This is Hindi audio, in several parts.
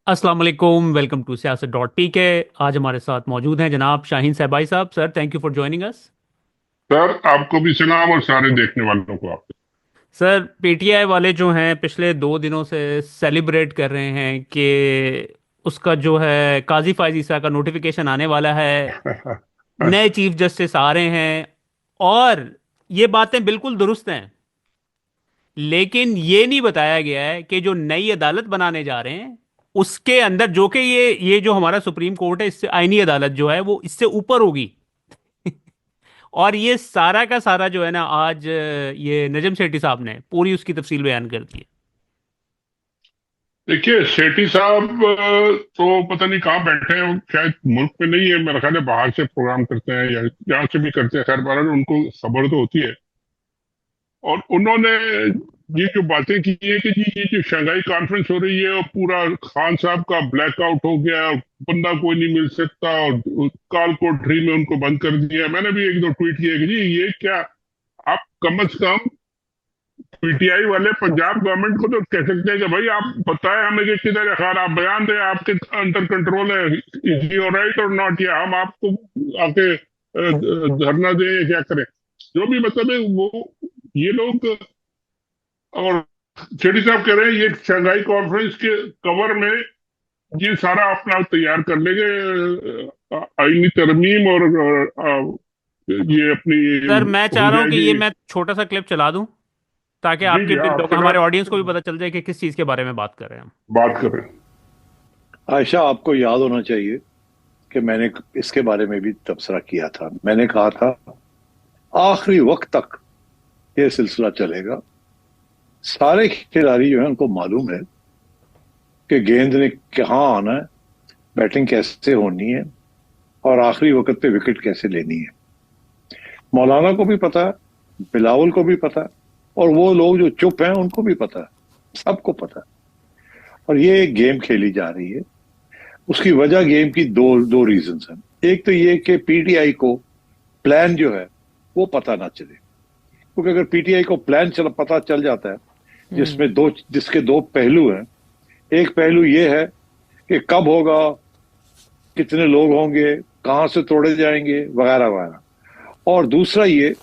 अस्सलाम वालेकुम। वेलकम टू सियासत डॉट पी के। आज हमारे साथ मौजूद हैं जनाब शाहीन सहबाई साहब। Sir, thank you for joining us. Sir, आपको भी सलाम और सारे देखने वालों को आप। सर, पीटीआई वाले जो हैं पिछले 2 दिनों से सेलिब्रेट कर रहे हैं कि उसका जो है काजी फायज ईसा का नोटिफिकेशन आने वाला है, नए चीफ जस्टिस आ रहे हैं। और ये बातें बिल्कुल दुरुस्त हैं, लेकिन ये नहीं बताया गया है कि जो नई अदालत बनाने जा रहे हैं उसके अंदर जो कि ये जो हमारा सुप्रीम कोर्ट है, इससे आईनी अदालत जो है वो इससे ऊपर होगी। और ये सारा का सारा जो है ना, आज ये नजम सेठी साहब ने पूरी उसकी तफसील बयान कर दी है। देखिए, सेठी साहब तो पता नहीं कहाँ बैठे हैं। वो शायद मुल्क में नहीं है, मेरा ख्याल है बाहर से प्रोग्राम करते हैं या यहाँ से भी करते हैं। खैर बहरहाल उनको खबर तो होती है। और उन्होंने ये जो बातें की है कि जी ये जो शंघाई कॉन्फ्रेंस हो रही है और पूरा खान साहब का ब्लैकआउट हो गया और बंदा कोई नहीं मिल सकता और काल कोठरी में उनको बंद कर दिया। मैंने भी एक दो ट्वीट किए कि जी ये क्या, आप कम अज कम पीटीआई वाले पंजाब गवर्नमेंट को तो कह सकते हैं कि भाई आप बताएं हमें कि किधर है खान, आप बयान दें आपके अंडर कंट्रोल है, इज यू राइट और नॉट, या हम आपको आके धरना दें या क्या करें। जो भी मतलब है वो ये लोग। और शेठी साहब कह रहे हैं ये शंघाई कॉन्फ्रेंस के कवर में ये सारा अपना तैयार कर लेंगे, आईनी तरमीम और ये अपनी सर, मैं चाह हो रहा हूँ कि जाएगी। ये मैं छोटा सा क्लिप चला दूं ताकि जी आपके जी, हाँ, आप हमारे चला ऑडियंस को भी पता चल जाए कि किस चीज़ के बारे में बात कर रहे हैं हम। बात करें। आयशा, आपको याद होना चाहिए कि मैंने इसके बारे में भी तबसरा किया था। मैंने कहा था आखिरी वक्त तक ये सिलसिला चलेगा। सारे खिलाड़ी जो है उनको मालूम है कि गेंद ने कहाँ आना है, बैटिंग कैसे होनी है और आखिरी वक्त पे विकेट कैसे लेनी है। मौलाना को भी पता है, बिलावल को भी पता है, और वो लोग जो चुप हैं उनको भी पता है, सबको पता है। और ये एक गेम खेली जा रही है। उसकी वजह गेम की दो दो रीजंस हैं। एक तो ये कि पीटीआई को प्लान जो है वो पता ना चले, क्योंकि अगर पीटीआई को प्लान पता चल जाता है हम्म। जिसके दो पहलू हैं। एक पहलू ये है कि कब होगा, कितने लोग होंगे, कहां से तोड़े जाएंगे, वगैरह वगैरह। और दूसरा ये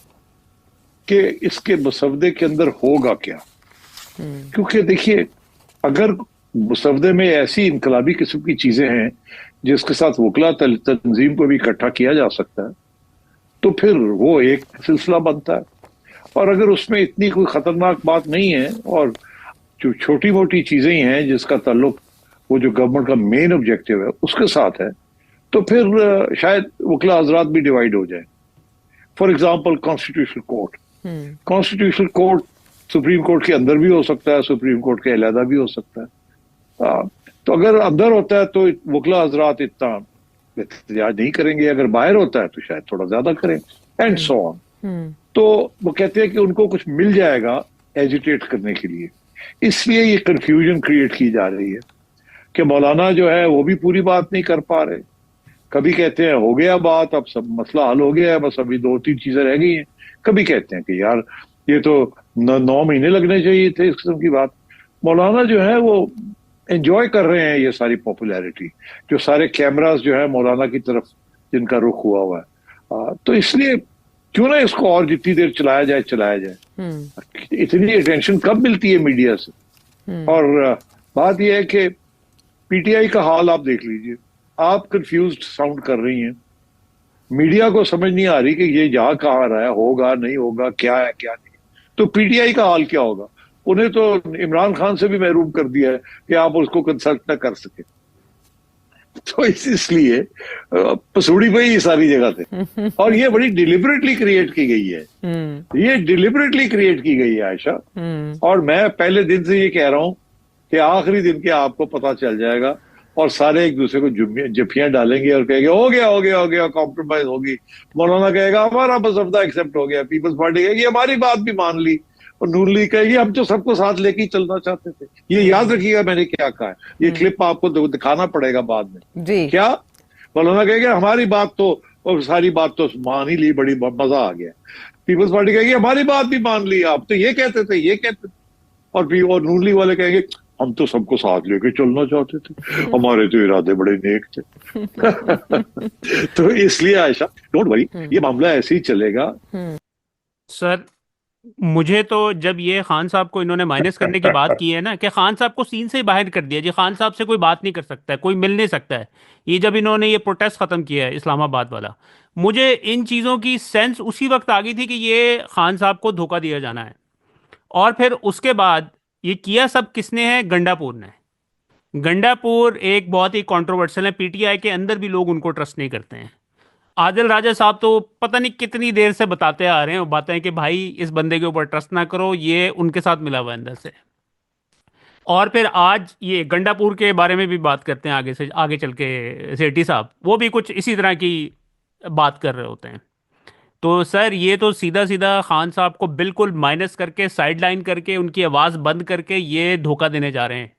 कि इसके मसवदे के अंदर होगा क्या। हम्म। क्योंकि देखिए, अगर मुसवदे में ऐसी इनकलाबी किस्म की चीजें हैं जिसके साथ वकला तंजीम को भी इकट्ठा किया जा सकता है, तो फिर वो एक सिलसिला बनता है। और अगर उसमें इतनी कोई खतरनाक बात नहीं है और जो छोटी मोटी चीजें ही हैं जिसका ताल्लुक वो जो गवर्नमेंट का मेन ऑब्जेक्टिव है उसके साथ है, तो फिर शायद वकला हजरात भी डिवाइड हो जाए। For example constitutional court. Hmm. Constitutional court supreme court के अंदर भी हो सकता है, सुप्रीम कोर्ट के अलहदा भी हो सकता है। तो अगर अंदर होता है तो वकला हजरात इतना एहतजाज नहीं करेंगे, अगर बाहर होता है तो शायद थोड़ा ज्यादा करें, एंड हम्म। So on. हम्म। तो वो कहते हैं कि उनको कुछ मिल जाएगा एजिटेट करने के लिए। इसलिए ये कंफ्यूजन क्रिएट की जा रही है कि मौलाना जो है वो भी पूरी बात नहीं कर पा रहे। कभी कहते हैं हो गया बात, अब सब मसला हल हो गया है, बस अभी दो तीन चीजें रह गई हैं। कभी कहते हैं कि यार ये तो 9 महीने लगने चाहिए थे इस किस्म की बात। मौलाना जो है वो एंजॉय कर रहे हैं ये सारी पॉपुलैरिटी, जो सारे कैमरास जो है मौलाना की तरफ जिनका रुख हुआ हुआ है। तो इसलिए क्यों ना इसको और जितनी देर चलाया जाए चलाया जाए। हम्म। इतनी अटेंशन कब मिलती है मीडिया से। हम्म। और बात यह है कि पीटीआई का हाल आप देख लीजिए। आप कंफ्यूज्ड साउंड कर रही हैं, मीडिया को समझ नहीं आ रही कि ये जा कहाँ रहा है, होगा नहीं होगा, क्या है क्या नहीं। तो पीटीआई का हाल क्या होगा। उन्हें तो इमरान खान से भी महरूम कर दिया है कि आप उसको कंसल्ट ना कर सके। तो इसलिए पसूड़ी पे ही सारी जगह थे। और ये बड़ी डिलिबरेटली क्रिएट की गई है। हम्म। ये डिलिबरेटली क्रिएट की गई है आयशा। हम्म। और मैं पहले दिन से ये कह रहा हूं कि आखिरी दिन के आपको पता चल जाएगा और सारे एक दूसरे को जफियां डालेंगे और कहेंगे हो गया हो गया हो गया, कॉम्प्रोमाइज होगी। मौलाना कहेगा हमारा मसवदा एक्सेप्ट हो गया, पीपल्स पार्टी कहेगी हमारी बात भी मान ली, और नून लीग कहेगी हम तो सबको साथ लेके ही चलना चाहते थे। ये याद रखिएगा मैंने क्या कहा है। ये क्लिप आपको दिखाना पड़ेगा बाद में। जी। क्या मौलाना कहेगा हमारी बात तो, और सारी बात तो मान ही ली, बड़ी मजा आ गया। पीपल्स पार्टी कहेगी हमारी बात भी मान ली, आप तो ये कहते थे ये कहते थे। और नून लीग वाले कहेंगे हम तो सबको साथ लेके चलना चाहते थे, हमारे तो इरादे बड़े नेक थे। तो इसलिए आयशा, डोंट वरी, ये मामला ऐसे ही चलेगा। सर, मुझे तो जब ये खान साहब को इन्होंने माइनस करने की बात की है ना, कि खान साहब को सीन से ही बाहर कर दिया जी, खान साहब से कोई बात नहीं कर सकता है, कोई मिल नहीं सकता है, ये जब इन्होंने ये प्रोटेस्ट खत्म किया है इस्लामाबाद वाला, मुझे इन चीज़ों की सेंस उसी वक्त आ गई थी कि ये खान साहब को धोखा दिया जाना है। और फिर उसके बाद ये किया सब किसने है? गंडापुर ने। गंडापुर एक बहुत ही कंट्रोवर्शियल है, पीटीआई के अंदर भी लोग उनको ट्रस्ट नहीं करते हैं। आदिल राजा साहब तो पता नहीं कितनी देर से बताते आ रहे हैं बातें कि भाई इस बंदे के ऊपर ट्रस्ट ना करो, ये उनके साथ मिला हुआ है अंदर से। और फिर आज ये गंडापुर के बारे में भी बात करते हैं आगे से, आगे चल के सेठी साहब वो भी कुछ इसी तरह की बात कर रहे होते हैं। तो सर ये तो सीधा सीधा खान साहब को बिल्कुल माइनस करके, साइड लाइन करके, उनकी आवाज़ बंद करके ये धोखा देने जा रहे हैं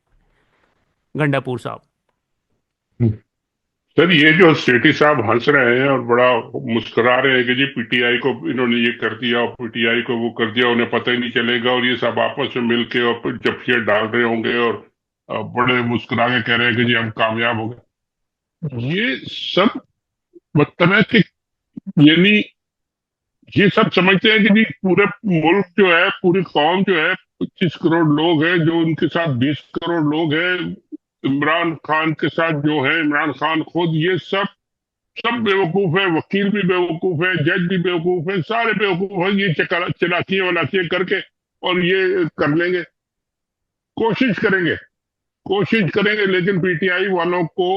गंडापुर साहब। सर, ये जो सेठी साहब हंस रहे हैं और बड़ा मुस्कुरा रहे हैं कि जी पीटीआई को इन्होंने ये कर दिया और पीटीआई को वो कर दिया, उन्हें पता ही नहीं चलेगा, और ये सब आपस में मिलके और फिर जफ्फियां डाल रहे होंगे और बड़े मुस्कुरा के कह रहे हैं कि जी हम कामयाब हो गए। ये सब मतलब है कि यानी ये सब समझते हैं कि जी पूरे मुल्क जो है, पूरी कौम जो है, 25 करोड़ लोग हैं, जो उनके साथ 20 करोड़ लोग हैं, इमरान खान के साथ जो है, इमरान खान खुद, ये सब सब बेवकूफ है, वकील भी बेवकूफ है, जज भी बेवकूफ है, सारे बेवकूफ है, ये चलाकियां वलाकियां करके और ये कर लेंगे, कोशिश करेंगे, कोशिश करेंगे, लेकिन पीटीआई वालों को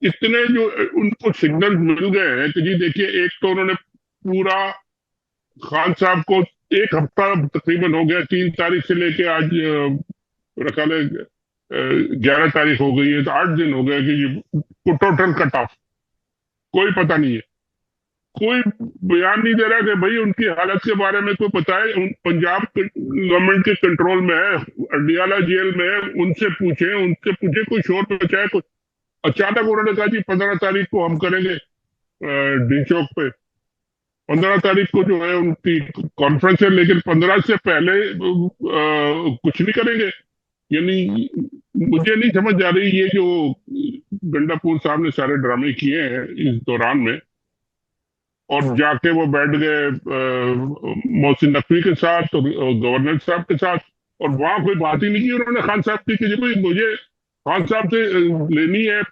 इतने जो उनको सिग्नल मिल गए हैं कि जी देखिए, एक तो उन्होंने पूरा खान साहब को एक हफ्ता तकरीबन हो गया, 3 तारीख से लेके आज मेरा ख्याल है 11 तारीख हो गई है, तो 8 दिन हो गए कि ये टोटल कट ऑफ, कोई पता नहीं है, कोई बयान नहीं दे रहा कि भाई उनकी हालत के बारे में कोई बताए। पंजाब गवर्नमेंट के कंट्रोल में है, अडियाला जेल में है, उनसे पूछे कोई शोर मचाए कुछ। अचानक उन्होंने कहा जी 15 तारीख को हम करेंगे डी चौक पे, 15 तारीख को जो है उनकी कॉन्फ्रेंस है, लेकिन 15 से पहले कुछ नहीं करेंगे। यानी मुझे नहीं समझ आ रही ये जो गंडापुर साहब ने सारे ड्रामे किए हैं इस दौरान में, और जाके वो बैठ गए मोहसिन नकवी के साथ और गवर्नर साहब के साथ, और वहां कोई बात ही नहीं की उन्होंने खान साहब की कि भाई मुझे खान साहब से लेनी है,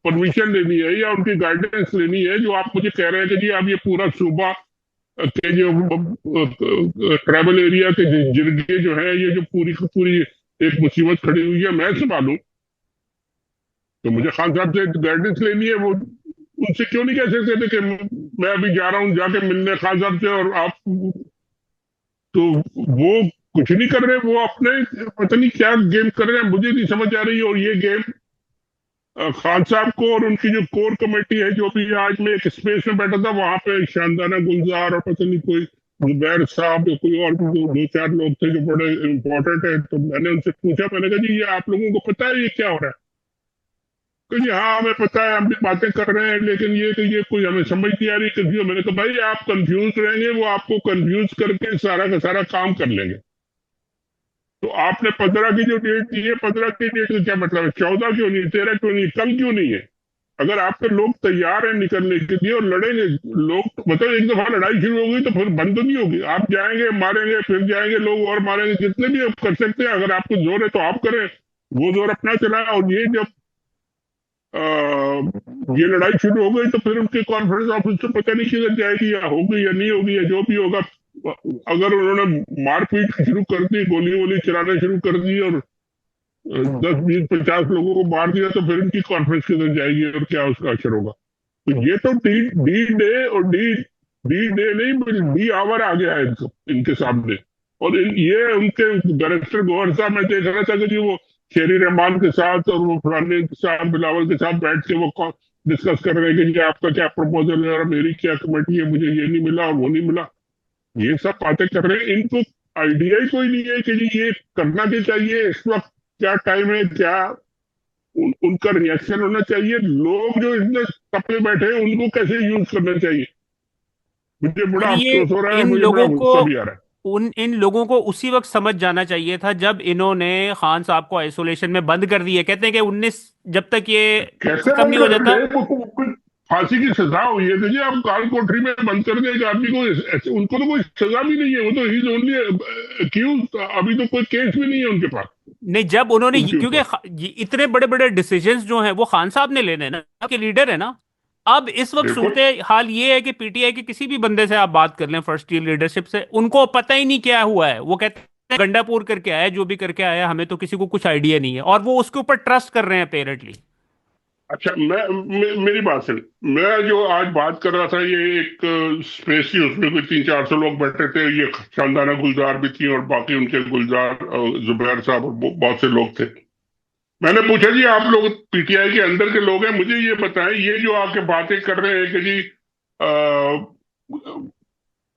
परमिशन लेनी है या उनकी गाइडेंस लेनी है, जो आप मुझे कह रहे हैं कि जी आप ये पूरा सूबा के जो ट्राइबल एरिया के जिरगे जो है, ये जो पूरी की पूरी एक मुसीबत खड़ी हुई है, मैं संभालूं, तो मुझे खान साहब से गाइडेंस लेनी है। वो उनसे क्यों नहीं कह सकते थे कि मैं अभी जा रहा हूं जाके मिलने खान साहब से, और आप तो वो कुछ नहीं कर रहे, वो अपने पता नहीं क्या गेम कर रहे हैं, मुझे नहीं समझ आ रही। और ये गेम खान साहब को और उनकी जो कोर कमेटी है, जो भी आज मैं एक स्पेस में बैठा था, वहां पे शानदाना गुलजार और पता नहीं कोई जुबैर साहब या कोई और दो चार लोग थे जो बड़े इंपॉर्टेंट है, तो मैंने उनसे पूछा, मैंने कहा जी ये आप लोगों को पता है ये क्या हो रहा है? तो जी हाँ हमें पता है, हम भी बातें कर रहे हैं, लेकिन ये कि ये कोई हमें समझ नहीं आ रही, कंफ्यूज। मैंने कहा भाई आप कंफ्यूज रहेंगे, वो आपको कंफ्यूज करके सारा का सारा काम कर लेंगे। तो आपने 15 की जो डेट दी है, 15 की डेट का क्या मतलब है? 14 क्यों नहीं, 13 क्यों नहीं, कल क्यों नहीं है? अगर आपके लोग तैयार हैं निकलने के लिए और लड़ेंगे लोग, मतलब एक दफा लड़ाई शुरू होगी तो फिर बंद तो नहीं होगी, आप जाएंगे मारेंगे, फिर जाएंगे लोग और मारेंगे, जितने भी आप कर सकते हैं। अगर आपको जोर है तो आप करें, वो जोर अपना चलाए। और ये जब ये लड़ाई शुरू हो गई तो फिर उनके कॉन्फ्रेंस ऑफिस से पता नहीं किधर जाएगी, या होगी या नहीं होगी, या जो भी होगा। अगर उन्होंने मारपीट शुरू कर दी, गोली वोली चलाना शुरू कर दी और 10 20 50 लोगों को मार दिया, तो फिर इनकी कॉन्फ्रेंस किधर जाएगी और क्या उसका असर होगा? तो ये तो डी डी डे और डी डी डे नहीं, डी आवर आ गया है इनके सामने। और ये उनके डायरेक्टर गौहर साहब, मैं देख रहा था कि जी वो शेरी रहमान के साथ और वो फलाने के साथ, बिलावल के साथ बैठ के वो डिस्कस कर रहे हैं कि जी आपका क्या प्रपोजल है और मेरी क्या कमेटी है, मुझे ये नहीं मिला और वो नहीं मिला, ये सब बातें कर रहे हैं। इनको आइडिया ही कोई नहीं है कि जी ये करना क्या चाहिए, इस वक्त क्या टाइम है, क्या उनका रिएक्शन होना चाहिए, लोग जो इतने तपले बैठे हैं उनको कैसे यूज करना चाहिए। मुझे बड़ा और ये अफसोस हो रहा है और इन मुझे बड़ा लोगों को गुस्सा भी आ रहा है। उन इन लोगों को उसी वक्त समझ जाना चाहिए था जब इन्होंने खान साहब को आइसोलेशन में बंद कर दिया। कहते हैं कि 19 जब तक ये कैसे खत्म बंद नहीं हो कर सकते जाता। हैं? वो कोई फांसी की सजा हुई है, देखिए आप काल कोठरी में बंद कर दें एक आदमी को, उनको तो कोई सजा भी नहीं है, वो तो ही इज ओनली अक्यूज, अभी तो कोई केस भी नहीं है उनके पास, नहीं, जब उन्होंने उनके क्योंकि ऊपर। इतने बड़े बड़े डिसीजंस जो हैं वो खान साहब ने लेने हैं ना, आपके लीडर है ना। अब इस वक्त बिल्कुल। सूरत हाल ये है कि पीटीआई के किसी भी बंदे से आप बात कर लें, फर्स्ट ईयर लीडरशिप से, उनको पता ही नहीं क्या हुआ है। वो कहते हैं गंडापुर करके आया, जो भी करके आया, हमें तो किसी को कुछ आइडिया नहीं है, और वो उसके ऊपर ट्रस्ट कर रहे हैं अपेरेंटली। अच्छा, मेरी बात सुन। मैं जो आज बात कर रहा था, ये एक स्पेस थी, उसमें कोई 300-400 लोग बैठे थे, ये शानदाना गुलजार भी थी और बाकी उनके गुलजार, जुबैर साहब और बहुत से लोग थे। मैंने पूछा जी आप लोग पीटीआई के अंदर के लोग हैं, मुझे ये बताएं, ये जो आके बातें कर रहे हैं कि जी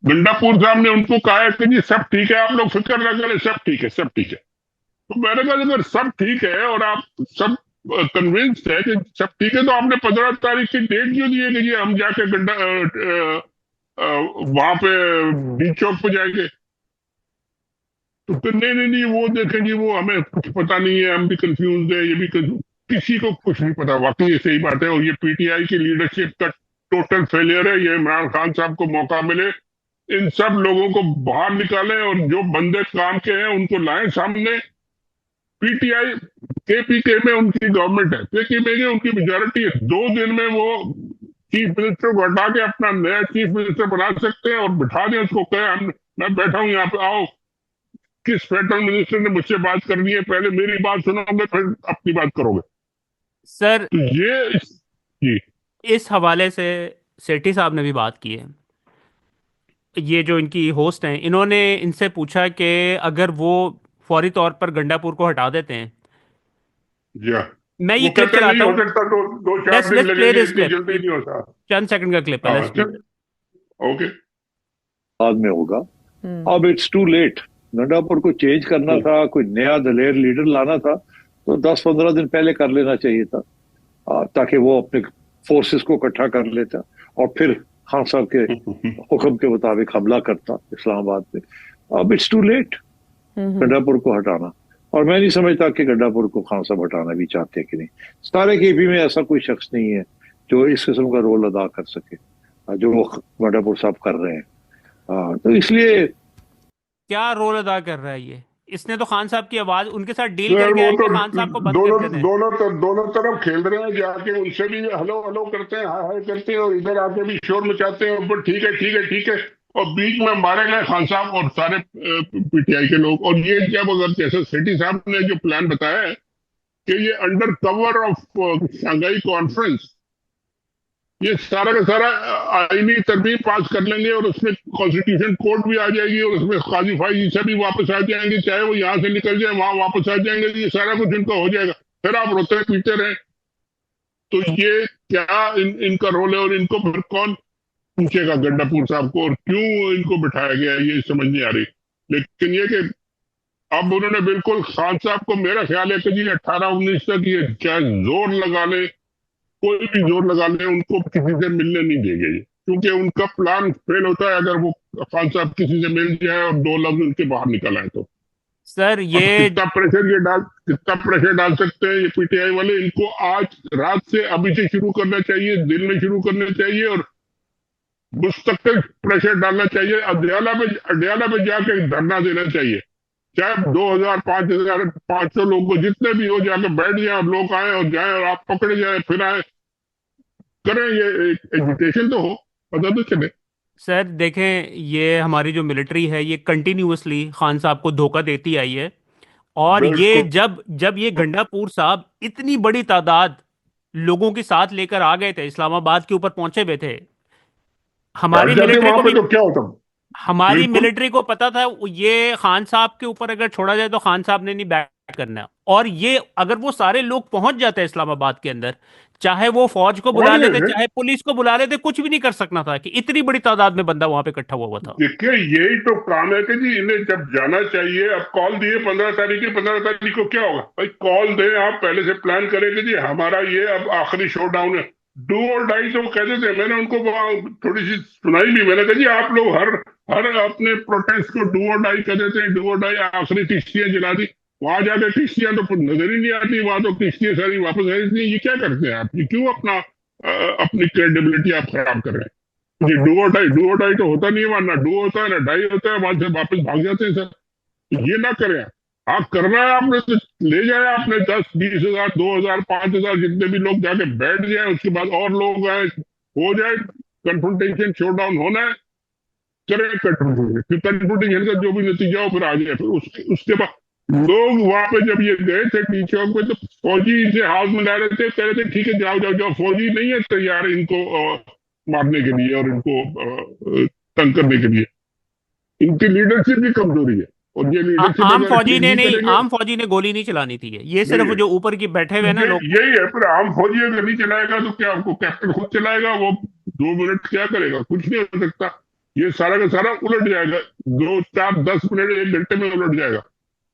गंडापुर साहब ने उनको कहा है कि जी सब ठीक है, आप लोग फिक्र ना करें, सब ठीक है, सब ठीक है। तो मैंने कहा अगर सब ठीक है और आप सब कन्विंस्ड है कि सब ठीक है, तो आपने 15 तारीख की डेट क्यों दी है कि जी हम जाके वहां पे बीच चौक पे जाएंगे? तो फिर नहीं नहीं नहीं, वो देखें जी, वो हमें कुछ पता नहीं है, हम भी कंफ्यूज है, ये भी confused, किसी को कुछ नहीं पता। वाकई ये सही बात है, और ये पीटीआई की लीडरशिप का टोटल फेलियर है। ये इमरान खान साहब को मौका मिले, इन सब लोगों को बाहर निकालें और जो बंदे काम के हैं उनको लाएं सामने। पीटीआई केपीके में उनकी गवर्नमेंट है, केपीके में उनकी मेजोरिटी है, 2 दिन में वो चीफ मिनिस्टर को हटा के अपना नया चीफ मिनिस्टर बना सकते हैं और बिठा दें उसको, कहे हम मैं बैठा हूं यहाँ पे, आओ। किस फेडरल मिनिस्टर ने मुझसे बात करनी है, पहले मेरी बात सुनोगे फिर अपनी बात करोगे? सर, तो ये जी। इस हवाले से सेठी साहब ने भी बात की है। ये जो इनकी होस्ट हैं, इन्होंने इनसे पूछा कि अगर वो फौरी तौर पर गंडापुर को हटा देते हैं। जी हाँ। मैं ये वो क्लिप कहते हैं नहीं चलाता हो हूँ। सकता, दो दो चार लेट्स दिन लेट्स प्ले लगेंगे, दिस इतनी क्लिप। जल्दी ये नहीं होता। चंद सेकंड का क्लिप है, हाँ लेट्स प्ले। चल, ओके। बाद में होगा। अब इट्स टू लेट। गंडापुर को चेंज करना था, कोई नया दलेर लीडर लाना था, तो 10-15 दिन पहले कर लेना चाहिए था, ताकि वो अपने फोर्सेस को इकट्ठा कर लेता और फिर खान साहब के हुक्म के मुताबिक हमला करता इस्लामाबाद में। अब इट्स टू लेट गंडापुर को हटाना। और मैं नहीं समझता कि गंडापुर को खान साहब हटाना भी चाहते हैं कि नहीं। सारे केपी में ऐसा कोई शख्स नहीं है जो इस किस्म का रोल अदा कर सके जो वो गंडापुर साहब कर रहे हैं। तो इसलिए क्या रोल अदा कर रहा है ये? इसने तो खान साहब की आवाज उनके साथ डील यार करके वो आया तो कि खान साहब को बंद कर दोनों देते हैं। दोनों तरफ खेल रहे हैं, जाके उनसे भी हेलो हेलो करते हैं, हाय हाय करते हैं, और इधर आके भी शोर मचाते हैं ऊपर, ठीक है ठीक है ठीक है, और बीच में मारे गए खान साहब और सारे पीटीआई के लोग। और ये क्या बोलते, जैसे सेठी साहब ने जो प्लान बताया है कि ये under cover of Shanghai conference, ये सारा का सारा आईनी तरमीम पास कर लेंगे और उसमें कॉन्स्टिट्यूशन कोर्ट भी आ जाएगी और उसमें काजी फाइज ईसा भी वापस आ जाएंगे, चाहे वो यहाँ से निकल जाए वहां वापस आ जाएंगे, ये सारा कुछ इनका हो जाएगा। फिर आप रोते पीते रहे। तो ये क्या इनका रोल है, और इनको फिर कौन पूछेगा गड्डापुर साहब को, और क्यों इनको बिठाया गया है, ये समझ नहीं आ रही। लेकिन ये कि अब उन्होंने बिल्कुल खान साहब को, मेरा ख्याल है कि जी 18-19 तक ये चाहे जोर लगा ले, कोई भी जोर लगा ले, उनको किसी से मिलने नहीं देंगे ये, क्योंकि उनका प्लान फेल होता है अगर वो खान साहब किसी से मिल जाए और 2 लफ्ज उनके बाहर निकल आए तो। सर अब ये कितना प्रेशर डाल सकते हैं ये पीटीआई वाले, इनको आज रात से, अभी से शुरू करना चाहिए, दिन में शुरू करना चाहिए, और मुस्तकिल प्रेशर डालना चाहिए। अडयाला पे जाके धरना देना चाहिए, चाहे 2,000 5,000 500 लोग को जितने भी हो, जाके बैठ जाए और लोग आए और जाए और आप पकड़े जाए फिर आए, करें, ये एजुटेशन तो हो, पता तो चले। सर देखें, ये हमारी जो मिलिट्री है ये कंटिन्यूअसली खान साहब को धोखा देती आई है। और ये बिल्कुल। जब जब ये गंडापुर साहब इतनी बड़ी तादाद लोगों के साथ लेकर आ गए थे, इस्लामाबाद के ऊपर पहुंचे हुए थे, बैठ हमारी जाते मिलिट्री वहां को पे भी तो क्या होता। हमारी बिल्कुल। मिलिट्री को पता था ये खान साहब के ऊपर अगर छोड़ा जाए तो खान साहब ने नहीं बैक करना। और ये अगर वो सारे लोग पहुंच जाते इस्लामाबाद के अंदर, चाहे वो फौज को बुला पहुंच गए लेते थे। चाहे पुलिस को बुला लेते, कुछ भी नहीं कर सकना था कि इतनी बड़ी तादाद में बंदा वहां पे इकट्ठा हुआ हुआ था। देखिए यही तो काम है कि जी इन्हें जब जाना चाहिए, अब कॉल दिए 15 तारीख की, 15 तारीख को क्या होगा भाई, कॉल दें आप पहले से प्लान करें कि जी हमारा ये अब आखिरी शो डाउन है, डू और डाई। तो वो कहते थे, मैंने उनको थोड़ी सी सुनाई भी, मैंने कहा जी आप लोग हर हर अपने प्रोटेस्ट को डू और डाई कर देते हैं, डू और डाई, आखिरी किश्तियां जला दी। वहां जाके किश्तियां तो नजर ही नहीं आती, वहां तो किश्तियां सारी वापस आई। इसलिए ये क्या करते हैं आप, ये क्यों अपना अपनी क्रेडिबिलिटी आप खराब कर रहे हैं? ये डू और डाई तो होता नहीं है वहां, ना डू होता है ना डाई होता है, वहां से वापस भाग जाते हैं सर। ये ना करें। आप करना है आपने तो ले जाए, आपने 10-20 हजार 2,000 5,000 जितने भी लोग जाके बैठ जाए, उसके बाद और लोग आए, हो जाए कन्फ्रंटेशन, शो डाउन होना है, करें कन्फ्रंटेशन। फिर कन्फ्रंटेशन का जो भी नतीजा हो फिर आ जाए। फिर उसके बाद लोग वहां पे जब ये गए थे टी चौक पे, तो फौजी इनसे हाथ मिला रहे थे, कह रहे थे ठीक है जाओ जाओ जाओ। फौजी नहीं है तैयार इनको मारने के लिए और इनको तंग करने के लिए। इनकी लीडरशिप की कमजोरी है, और ये लीडरशिप आम अगर फौजी ठीक ने नहीं नहीं, करेंगे। आम फौजी ने गोली नहीं चलानी थी। ये नहीं सिर्फ है, जो ऊपर की बैठे हुए हैं ना ये लोग। यही है। फिर आम फौजी अगर नहीं चलाएगा तो क्या आपको कैप्टन खुद चलाएगा? वो 2 मिनट क्या करेगा? कुछ नहीं हो सकता। ये सारा का सारा उलट जाएगा, 2 4 10 मिनट 1 घंटे में उलट जाएगा।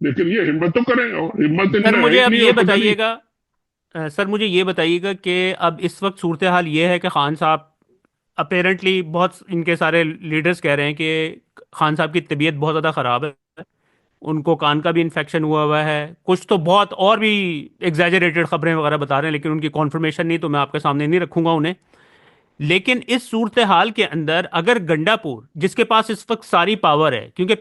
लेकिन ये हिम्मत तो करें, और हिम्मत सर इनमें है मुझे ही अब नहीं, ये और पता नहीं। बताइएगा, सर मुझे ये बताइएगा कि अब इस वक्त सूरत हाल ये है कि खान साहब अपेरेंटली, बहुत इनके सारे लीडर्स कह रहे हैं कि खान साहब की तबीयत बहुत ज़्यादा ख़राब है। उनको कान का भी इन्फेक्शन हुआ हुआ है। कुछ तो बहुत और भी एग्जैजरेटेड खबरें वगैरह बता रहे हैं, लेकिन उनकी कॉन्फर्मेशन नहीं, तो मैं आपके सामने नहीं रखूंगा उन्हें। लेकिन इस सूरत हाल के अंदर अगर गंडापुर, जिसके पास इस वक्त सारी पावर है, क्योंकि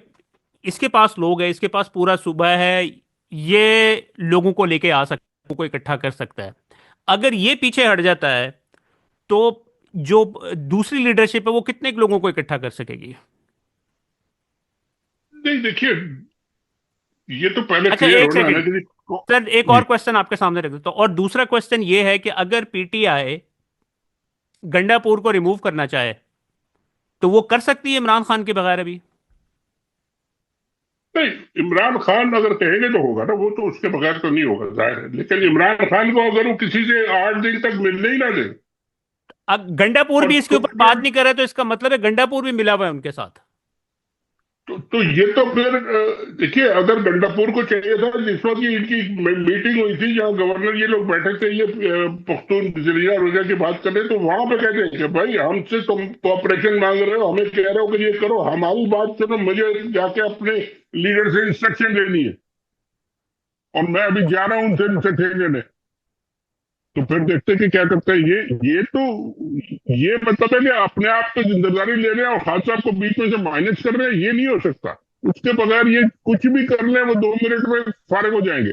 इसके पास लोग हैं, इसके पास पूरा सूबा है, ये लोगों को लेके आ सकता है, लोगों को इकट्ठा कर सकता है। अगर ये पीछे हट जाता है तो जो दूसरी लीडरशिप है वो कितने लोगों को इकट्ठा कर सकेगी? नहीं देखिए, ये तो पहले अच्छा, क्लियर एक होना है ना सेकंड कि सर, एक जी। और क्वेश्चन आपके सामने रख देता हूँ। और दूसरा क्वेश्चन ये है कि अगर पीटीआई गंडापुर को रिमूव करना चाहे तो वो कर सकती है इमरान खान के बगैर अभी? नहीं, इमरान खान अगर कहेंगे तो होगा ना, वो तो उसके बगैर तो नहीं होगा जाहिर है। लेकिन इमरान खान को अगर वो किसी से 8 दिन तक मिलने ही ना दे, अब गंडापुर और भी इसके तो ऊपर बात फिर नहीं कर रहा, तो इसका मतलब है गंडापुर भी मिला हुआ है उनके साथ। तो ये तो फिर देखिए, अगर गंडापुर को चाहिए था, जिस वक्त की इनकी मीटिंग हुई थी जहाँ गवर्नर ये लोग बैठे थे, ये पख्तून जिलिया रोजा की बात कर रहे, तो वहां पे कहते हैं कि भाई हमसे तुम कोऑपरेशन मांग रहे हो, हमें कह रहे हो कि ये करो, हमारी बात सुनो, मुझे जाके अपने लीडर से इंस्ट्रक्शन लेनी है, और मैं अभी जा रहा हूँ उनसे इंस्ट्रक्शन लेने। तो फिर देखते हैं कि क्या करते हैं। ये तो ये मतलब है कि अपने आप पे जिम्मेदारी ले रहे हैं और खान साहब को बीच में से माइनस कर रहे हैं, ये नहीं हो सकता। उसके बगैर ये कुछ भी कर ले, वो 2 मिनट में फारिग हो जाएंगे।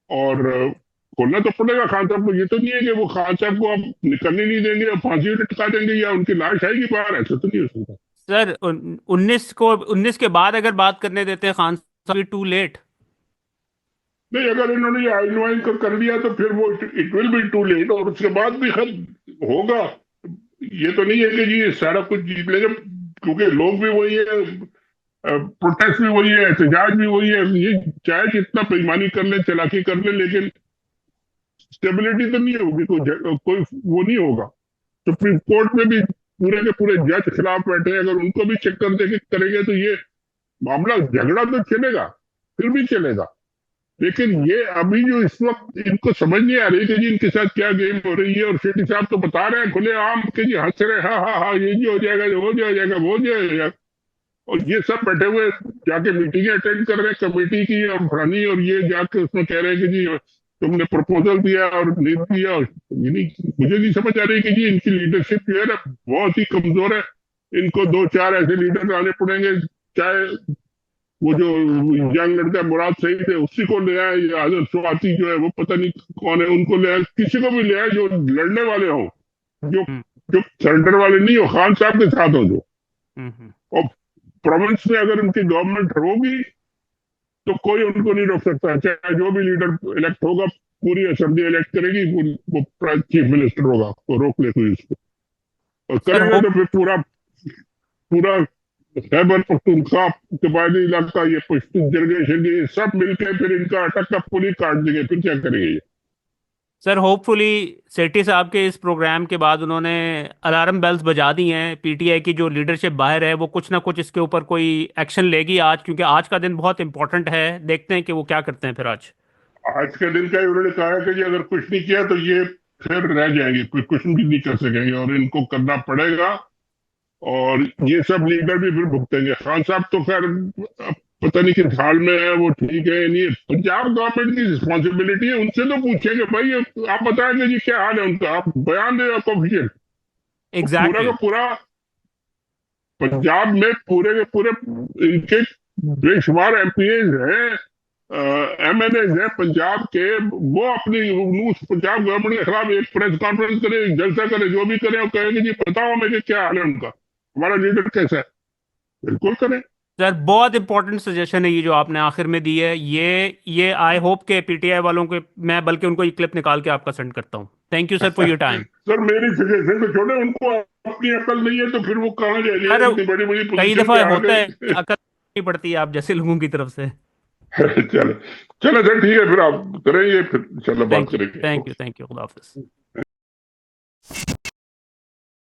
और खोलना तो पड़ेगा खान साहब को। ये तो नहीं है कि वो खान साहब को आप निकलने नहीं देंगे और फांसी पे लटका देंगे या उनकी लाश आएगी बाहर, ऐसा तो नहीं हो सकता। सर 19 के बाद अगर बात करने देते हैं खान साहब, टू लेट। नहीं, अगर इन्होंने ये आइन वाइन कर लिया तो फिर वो it will be too late, और उसके बाद भी खैर होगा। ये तो नहीं है कि जी सारा कुछ जीत लेंगे, क्योंकि लोग भी वही है, प्रोटेस्ट भी वही है, एहतजाज भी वही है। ये चाहे जितना बेईमानी कर ले, चालाकी कर ले, लेकिन स्टेबिलिटी तो नहीं होगी, कोई वो नहीं होगा। सुप्रीम कोर्ट में भी पूरे के पूरे जज खिलाफ बैठे हैं, अगर उनको भी चक्कर दे के करेंगे तो ये मामला, झगड़ा तो चलेगा, फिर भी चलेगा। लेकिन ये अभी जो इस वक्त इनको समझ नहीं आ रही कि जी इनके साथ क्या गेम हो रही है। और शेट्टी साहब तो बता रहे हैं खुले आम कि जी हंस रहे, हाँ हाँ हाँ, ये जी हो जाएगा, जो हो जाएगा वो हो जाएगा। और ये सब बैठे हुए जाके मीटिंग अटेंड कर रहे हैं कमेटी की और फलानी, और ये जाके उसमें कह रहे हैं कि जी तुमने प्रपोजल दिया और नहीं दिया। और ये नहीं, मुझे नहीं समझ आ रही कि जी इनकी लीडरशिप जो है ना बहुत ही कमजोर है। इनको 2 4 ऐसे लीडर लाने पड़ेंगे, चाहे वो जो यंग लड़का मुराद सईद है उसी को ले आए, या आजम स्वाति जो है वो पता नहीं कौन है, उनको ले आए, किसी को भी ले आए जो लड़ने वाले हो, जो हम्म। जो सरेंडर वाले नहीं हो, खान साहब के साथ हो जो। हम्म। और प्रोविंस में अगर उनकी गवर्नमेंट होगी तो कोई उनको नहीं रोक सकता, चाहे जो भी लीडर इलेक्ट होगा, पूरी असेंबली इलेक्ट करेगी, वो चीफ मिनिस्टर होगा, वो रोक ले कोई उसको। और सर करेंगे होप तो फिर पूरा पूरा खैबर पख्तूनख्वा कबायली इलाका, ये पश्तून जनरेशन ये सब मिलकर फिर इनका अटक का पुली काट देंगे, फिर क्या करेंगे ये? सर होपफुली सेठी साहब के इस प्रोग्राम के बाद उन्होंने अलार्म बेल्स बजा दी हैं। पीटीआई की जो लीडरशिप बाहर है वो कुछ ना कुछ इसके ऊपर कोई एक्शन लेगी आज, क्योंकि आज का दिन बहुत इंपॉर्टेंट है। देखते हैं कि वो क्या करते हैं फिर आज। आज के दिन का ही उन्होंने कहा है कि जी अगर कुछ नहीं किया तो ये फिर रह जाएंगे, कुछ कुछ भी नहीं कर सकेंगे, और इनको करना पड़ेगा। और ये सब लीडर भी फिर भुगतेंगे। खान साहब तो खैर अब पता नहीं किस हाल में है, वो ठीक है या नहीं है। पंजाब गवर्नमेंट की रिस्पॉन्सिबिलिटी है, उनसे तो पूछेंगे भाई आप बताएंगे जी क्या हाल है उनका, आप बयान दें ऑफिशियल। पूरा एग्जैक्टली का पूरा पंजाब में पूरे के पूरे इनके बेशुमार एमपीएज हैं, एमएलए हैं पंजाब के, वो अपनी पंजाब गवर्नमेंट के खिलाफ एक प्रेस कॉन्फ्रेंस करे, एक जलसा करे, जो भी करे, और कहेंगे जी बताओ हमें कि क्या हाल है उनका, हमारा लीडर कैसा है। बिल्कुल करें। सर, बहुत इंपॉर्टेंट सजेशन है ये जो आपने आखिर में दी है। ये आई होप के पीटीआई वालों के, मैं बल्कि उनको ये क्लिप निकाल के आपका सेंड करता हूँ। Thank you sir for your time. Sir मेरी सजेशन तो छोड़े, उनको अपनी अकल नहीं है तो फिर वो कहाँ जाएंगे, सर, इतनी बड़ी बड़ी कई पोजीशन दफा पे आ होता है कि गए। अकल नहीं पड़ती है आप जैसे लोगों की तरफ से। चलो चलो सर ठीक है, फिर आप करेंगे, फिर इंशाल्लाह बात थैंक यू, करेंगे। थैंक यू, थैंक यू, खुदा हाफिज।